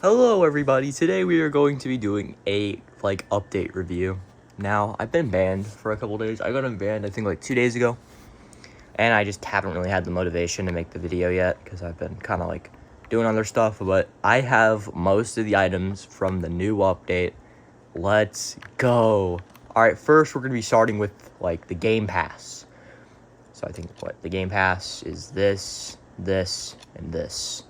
Hello everybody, today we are going to be doing a, update review. Now, I've been banned for a couple days. I got unbanned, I think, 2 days ago. And I just haven't really had the motivation to make the video yet, because I've been kind of, doing other stuff. But I have most of the items from the new update. Let's go. Alright, first we're going to be starting with, the Game Pass. So I think, the Game Pass is this, and this.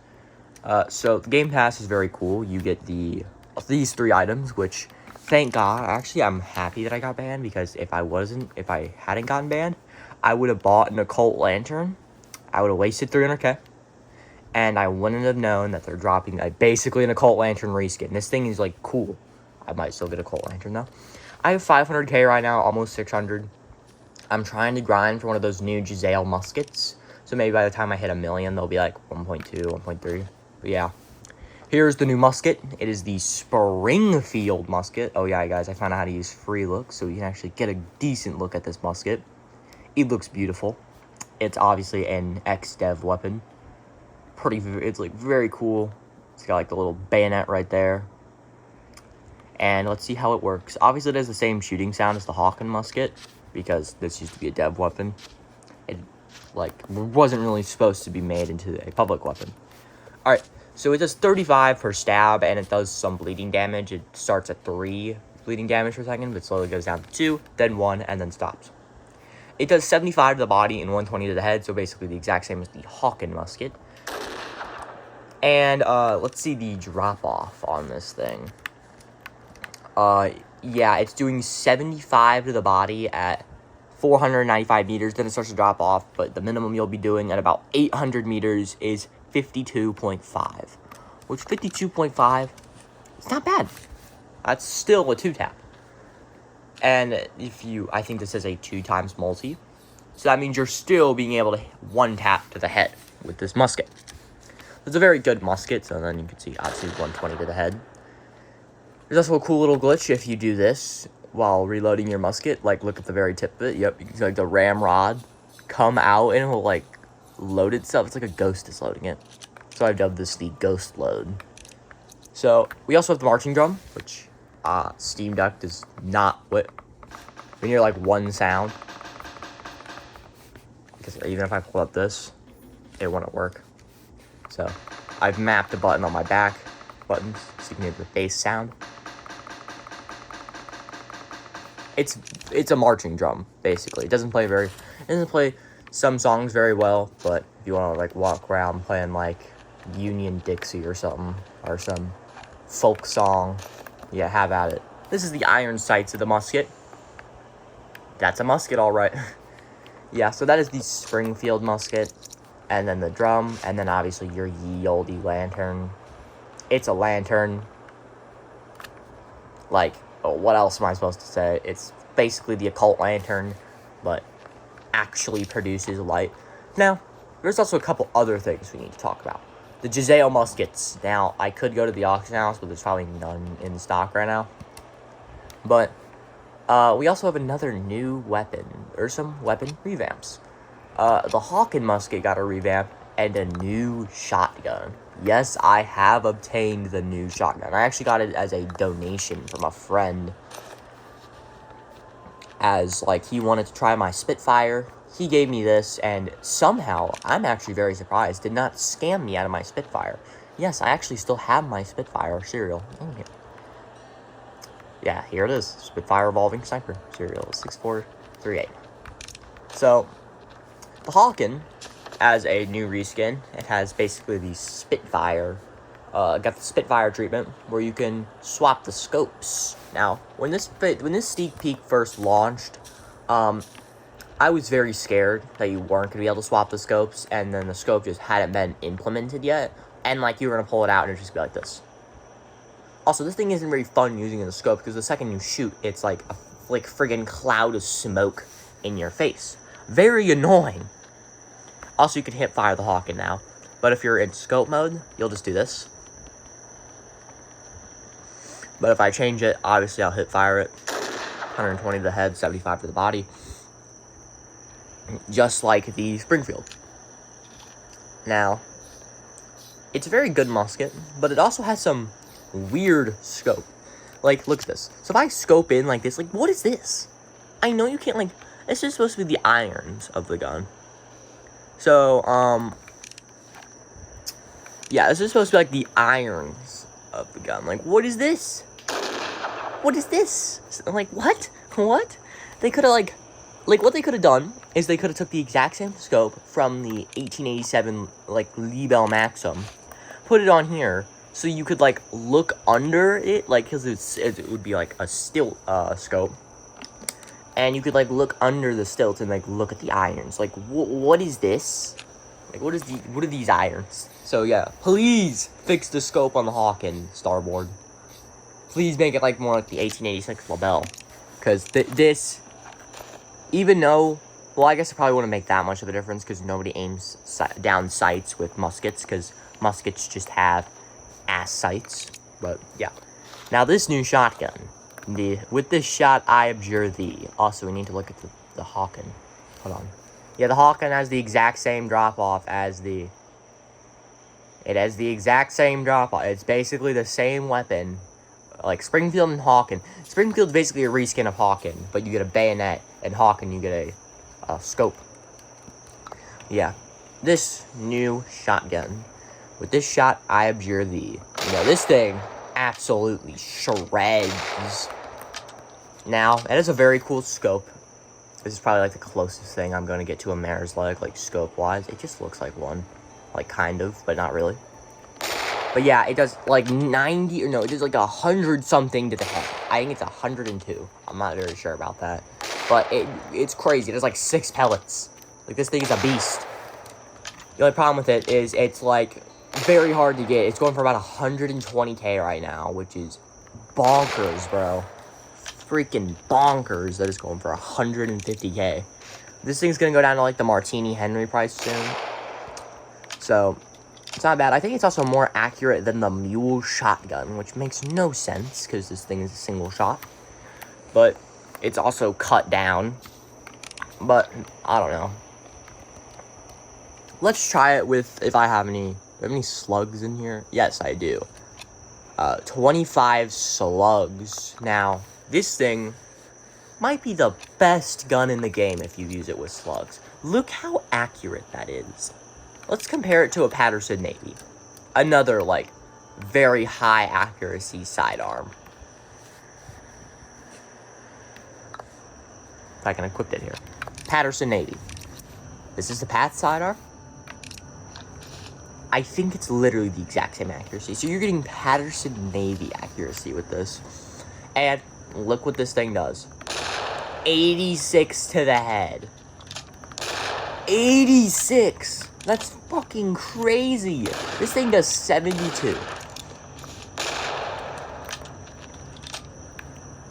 So the Game Pass is very cool. You get these 3 items, which, thank God, actually I'm happy that I got banned, because if I hadn't gotten banned, I would have bought an Occult Lantern. I would have wasted 300k, and I wouldn't have known that they're dropping basically an Occult Lantern reskin. This thing is cool. I might still get a Occult Lantern though. I have 500k right now, almost 600. I'm trying to grind for one of those new Jezzail muskets. So maybe by the time I hit 1 million, they'll be 1.2, 1.3. But yeah, here's the new musket. It is the Springfield musket. Oh yeah, guys, I found out how to use free look, so you can actually get a decent look at this musket. It looks beautiful. It's obviously an X-Dev weapon. It's very cool. It's got the little bayonet right there. And let's see how it works. Obviously, it has the same shooting sound as the Hawken musket, because this used to be a dev weapon. It wasn't really supposed to be made into a public weapon. Alright, so it does 35 per stab, and it does some bleeding damage. It starts at 3 bleeding damage per second, but slowly goes down to 2, then 1, and then stops. It does 75 to the body and 120 to the head, so basically the exact same as the Hawken musket. And, let's see the drop-off on this thing. Yeah, it's doing 75 to the body at 495 meters, then it starts to drop off, but the minimum you'll be doing at about 800 meters is 52.5, which 52.5, it's not bad. That's still a 2-tap. And I think this is a 2 times multi, so that means you're still being able to 1-tap to the head with this musket. It's a very good musket, so then you can see, obviously, 120 to the head. There's also a cool little glitch if you do this while reloading your musket. Look at the very tip of it. Yep, you can see, the ramrod come out, and it will, load itself. It's like a ghost is loading it. So I've dubbed this the ghost load. So we also have the marching drum, which Steam Deck does not when you hear one sound, because even if I pull up this, it wouldn't work. So I've mapped a button on my back buttons so you can hear the bass sound. It's a marching drum, basically. It doesn't play some songs very well, but if you want to walk around playing Union Dixie or something, or some folk song, yeah, have at it. This is the iron sights of the musket. That's a musket, all right. Yeah, so that is the Springfield musket, and then the drum, and then obviously your ye olde lantern. It's a lantern. What else am I supposed to say? It's basically the Occult Lantern, but actually produces light. Now, there's also a couple other things we need to talk about. The Jezzail muskets. Now, I could go to the auction house, but there's probably none in stock right now. But we also have another new weapon, or some weapon revamps. The Hawken musket got a revamp, and a new shotgun. Yes, I have obtained the new shotgun. I actually got it as a donation from a friend, as he wanted to try my Spitfire. He gave me this, and somehow, I'm actually very surprised, did not scam me out of my Spitfire. Yes, I actually still have my Spitfire serial in here. Yeah, here it is. Spitfire Evolving Sniper serial 6438. So, the Hawken, as a new reskin, it has basically the Spitfire. Got the Spitfire treatment, where you can swap the scopes. Now, when this sneak peek first launched, I was very scared that you weren't going to be able to swap the scopes, and then the scope just hadn't been implemented yet, and you were going to pull it out and it'd just be like this. Also, this thing isn't very fun using in the scope, because the second you shoot, it's like a friggin' cloud of smoke in your face. Very annoying. Also, you can hip fire the Hawken now, but if you're in scope mode, you'll just do this. But if I change it, obviously I'll hip fire it. 120 to the head, 75 to the body. Just like the Springfield. Now, it's a very good musket, but it also has some weird scope. Like, look at this. So if I scope in like this, like, what is this? I know you can't, like, this is supposed to be the irons of the gun. So, yeah, this is supposed to be, like, the irons of the gun. Like, what is this? What is this? Like, what? What? They could have, like, what they could have done is they could have took the exact same scope from the 1887, like, Lebel Maxim, put it on here, so you could, like, look under it, like, because it would be, like, a stilt, scope, and you could, like, look under the stilt and, like, look at the irons. Like, what is this? Like, what are these irons? So, yeah, please fix the scope on the Hawken starboard. Please make it, like, more like the 1886 Lebel, because this, even though, well, I guess it probably wouldn't make that much of a difference, because nobody aims down sights with muskets, because muskets just have ass sights. But yeah, now this new shotgun, with this shot I abjure thee. Also, we need to look at the Hawken. Hold on. Yeah, the Hawken has the exact same drop off as it has the exact same drop off. It's basically the same weapon, like Springfield and Hawken. Springfield's basically a reskin of Hawken, but you get a bayonet, and Hawken you get a scope. Yeah, this new shotgun. With this shot, I abjure thee. You know, this thing absolutely shreds. Now, it has a very cool scope. This is probably, like, the closest thing I'm going to get to a mare's leg, like, scope-wise. It just looks like one. Like, kind of, but not really. But, yeah, it does, like, 90, or no, it does, like, 100-something to the head. I think it's 102. I'm not very sure about that. But it's crazy. It has, like, 6 pellets. Like, this thing is a beast. The only problem with it is it's, like, very hard to get. It's going for about 120k right now, which is bonkers, bro. Freaking bonkers that it's going for 150k. This thing's gonna go down to, like, the Martini Henry price soon. So, it's not bad. I think it's also more accurate than the Mule shotgun, which makes no sense, because this thing is a single shot. But it's also cut down. But, I don't know. Let's try it with, if I have any slugs in here? Yes, I do. 25 slugs. Now, this thing might be the best gun in the game if you use it with slugs. Look how accurate that is. Let's compare it to a Patterson Navy. Another, like, very high accuracy sidearm. If I can equip it here. Patterson Navy. This is the Pat sidearm. I think it's literally the exact same accuracy. So you're getting Patterson Navy accuracy with this. And look what this thing does. 86 to the head. 86! That's fucking crazy. This thing does 72.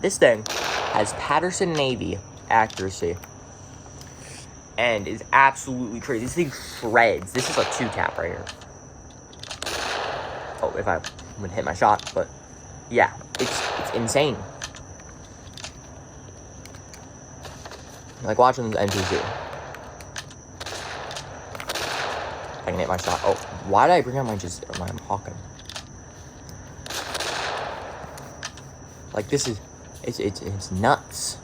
This thing has Patterson Navy accuracy. And is absolutely crazy. This thing shreds. This is a 2-tap right here. Oh, if I would hit my shot, but yeah, it's insane. Like watching this NPC. I can hit my shot. Oh, why did I bring out my Hawken? Like this is, it's nuts.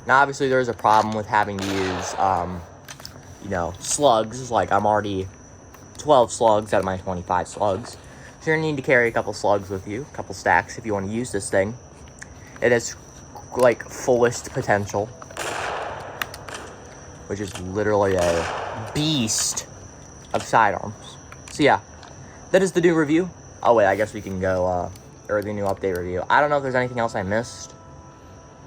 Now, obviously, there's a problem with having to use, you know, slugs. Like, I'm already 12 slugs out of my 25 slugs. So you're going to need to carry a couple slugs with you, a couple stacks, if you want to use this thing. It has, like, fullest potential, which is literally a beast of sidearms. So, yeah, that is the new review. Oh, wait, I guess we can go, or the new update review. I don't know if there's anything else I missed.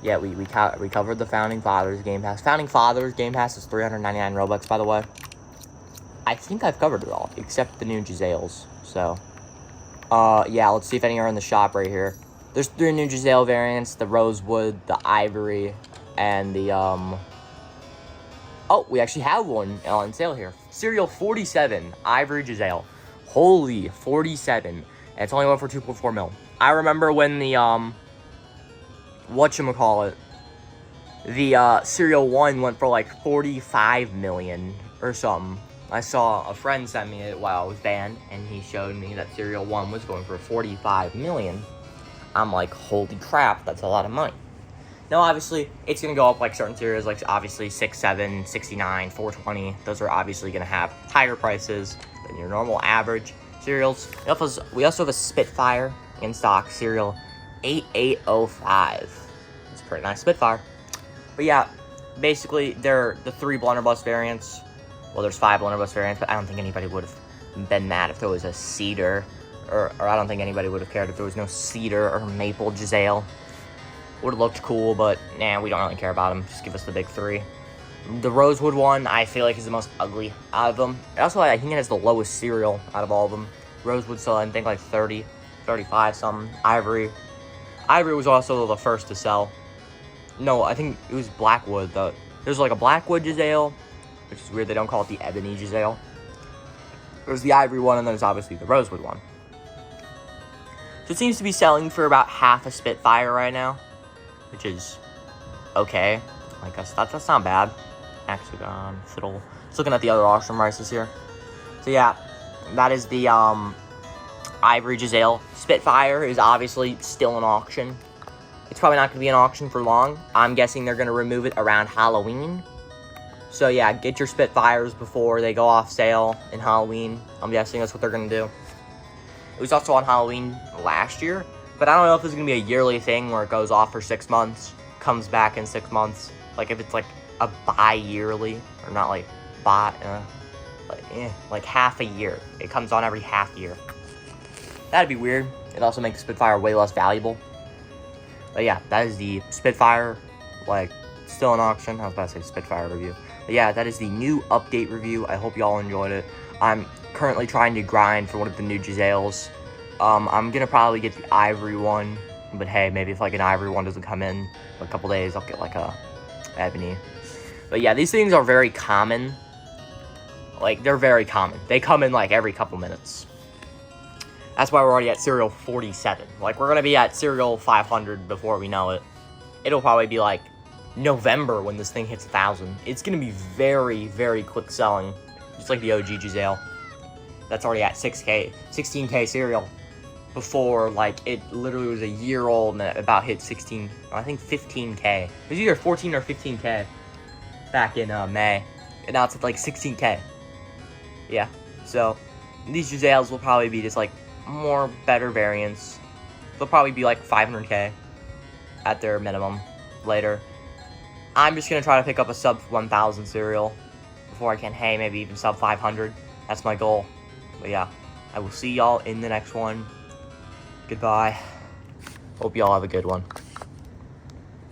Yeah, we covered the Founding Fathers Game Pass. Founding Fathers Game Pass is 399 Robux, by the way. I think I've covered it all, except the new Giselles. So, yeah, let's see if any are in the shop right here. There's 3 new Giselle variants, the Rosewood, the Ivory, and the, oh, we actually have one on sale here. Serial 47, Ivory Giselle. Holy, 47. And it's only going for 2.4 mil. I remember when the, whatchamacallit, the Cereal 1 went for like 45 million or something. I saw a friend send me it while I was banned, and he showed me that Cereal 1 was going for 45 million. I'm like, holy crap, that's a lot of money. Now, obviously, it's going to go up like certain cereals, like obviously 6.7, 69, 420. Those are obviously going to have higher prices than your normal average cereals. We also have a Spitfire in stock, cereal 8805. It's a pretty nice Spitfire. But yeah, basically, they're the 3 blunderbuss variants. Well, there's 5 blunderbuss variants, but I don't think anybody would have been mad if there was a cedar. Or I don't think anybody would have cared if there was no cedar or maple Giselle. Would have looked cool, but nah, we don't really care about them. Just give us the big 3. The Rosewood one, I feel like, is the most ugly out of them. Also, I think it has the lowest cereal out of all of them. Rosewood still, I think, like 30, 35 something. Ivory was also the first to sell. No, I think it was Blackwood. There's like a Blackwood Giselle, which is weird. They don't call it the Ebony Giselle. There's the Ivory one, and there's obviously the Rosewood one. So it seems to be selling for about half a Spitfire right now, which is okay. I guess that's not bad. Hexagon, Fiddle. Just looking at the other auction prices here. So yeah, that is the Ivory Giselle. Spitfire is obviously still in auction. It's probably not going to be an auction for long. I'm guessing they're going to remove it around Halloween. So yeah, get your Spitfires before they go off sale in Halloween. I'm guessing that's what they're going to do. It was also on Halloween last year, but I don't know if it's going to be a yearly thing where it goes off for 6 months, comes back in 6 months. Like if it's like a bi-yearly, or not like like half a year. It comes on every half year. That'd be weird. It also makes Spitfire way less valuable. But yeah, that is the Spitfire, like, still in auction. I was about to say Spitfire review. But yeah, that is the new update review. I hope y'all enjoyed it. I'm currently trying to grind for one of the new Giselles. I'm going to probably get the Ivory one. But hey, maybe if like an Ivory one doesn't come in a couple days, I'll get like a Ebony. But yeah, these things are very common. Like, they're very common. They come in like every couple minutes. That's why we're already at Cereal 47. Like, we're going to be at Cereal 500 before we know it. It'll probably be like November when this thing hits 1,000. It's going to be very, very quick selling. Just like the OG Giselle. That's already at 16K cereal. Before, like, it literally was a year old and it about hit 16, I think 15K. It was either 14 or 15K back in May. And now it's at like 16K. Yeah, so these Giselles will probably be just like more better variants. They'll probably be like 500K at their minimum later. I'm just going to try to pick up a sub 1,000 cereal before I can, hey, maybe even sub 500. That's my goal. But yeah, I will see y'all in the next one. Goodbye. Hope y'all have a good one.